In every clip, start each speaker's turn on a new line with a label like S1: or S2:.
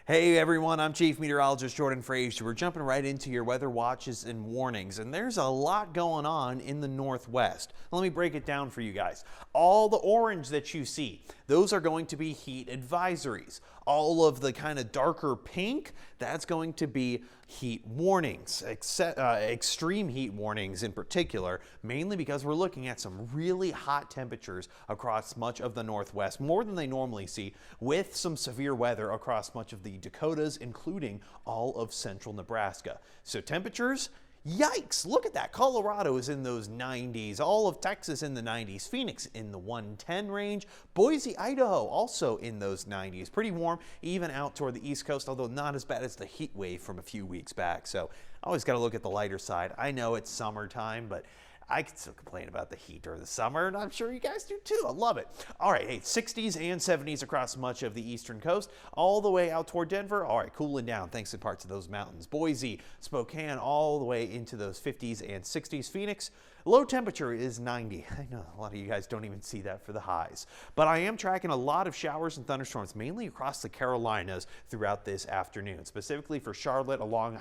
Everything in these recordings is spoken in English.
S1: Hey everyone, I'm Chief Meteorologist Jordan Frazier. We're jumping right into your weather watches and warnings, and there's a lot going on in the Northwest. Let me break it down for you guys. All the orange that you see, those are going to be heat advisories. All of the kind of darker pink, that's going to be heat warnings, extreme heat warnings in particular, mainly because we're looking at some really hot temperatures across much of the Northwest, more than they normally see, with some severe weather across much of the Dakotas, including all of central Nebraska. So temperatures, yikes, look at that. Colorado is in those 90s, all of Texas in the 90s, Phoenix in the 110 range, Boise, Idaho also in those 90s. Pretty warm even out toward the East Coast, although not as bad as the heat wave from a few weeks back. So always got to look at the lighter side. I know it's summertime, but I can still complain about the heat during the summer, and I'm sure you guys do too. I love it. All right, hey, 60s and 70s across much of the eastern coast, all the way out toward Denver. All right, cooling down thanks to parts of those mountains. Boise, Spokane, all the way into those 50s and 60s. Phoenix, low temperature is 90. I know a lot of you guys don't even see that for the highs, but I am tracking a lot of showers and thunderstorms, mainly across the Carolinas throughout this afternoon, specifically for Charlotte along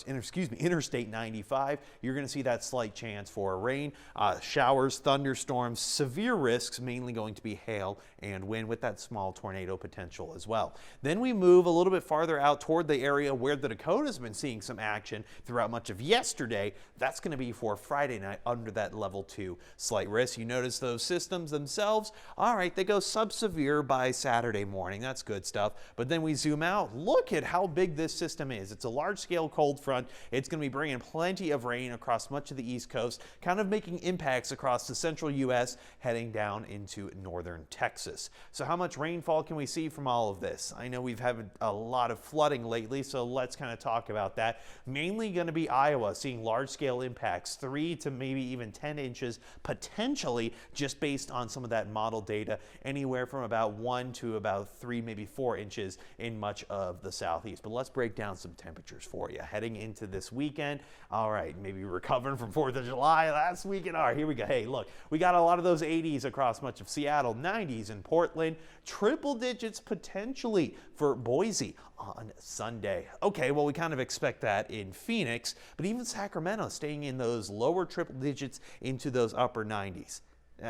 S1: Interstate 95. You're going to see that slight chance for rain, showers, thunderstorms, severe risks, mainly going to be hail and wind with that small tornado potential as well. Then we move a little bit farther out toward the area where the Dakota's been seeing some action throughout much of yesterday. That's going to be for Friday night under that level 2 slight risk. You notice those systems themselves, all right, they go sub-severe by Saturday morning. That's good stuff. But then we zoom out. Look at how big this system is. It's a large-scale cold front. It's going to be bringing plenty of rain across much of the East Coast, kind of making impacts across the central U.S. heading down into northern Texas. So how much rainfall can we see from all of this? I know we've had a lot of flooding lately, so let's kind of talk about that. Mainly going to be Iowa, seeing large-scale impacts, 3 to maybe even 10 inches, potentially, just based on some of that model data, anywhere from about 1 to about 3, maybe 4 inches in much of the southeast. But let's break down some temperatures for you heading into this weekend. All right, maybe recovering from 4th of July last weekend. All right, here we go. Hey, look, we got a lot of those 80s across much of Seattle, 90s in Portland, triple digits potentially for Boise on Sunday. Okay, well, we kind of expect that in Phoenix, but even Sacramento staying in those lower triple digits into those upper 90s.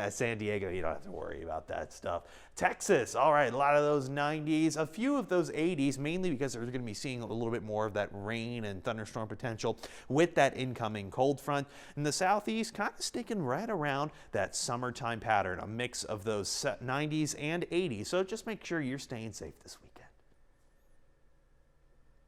S1: San Diego, you don't have to worry about that stuff. Texas, all right, a lot of those 90s, a few of those 80s, mainly because they're going to be seeing a little bit more of that rain and thunderstorm potential with that incoming cold front. In the southeast, kind of sticking right around that summertime pattern, a mix of those 90s and 80s. So just make sure you're staying safe this weekend.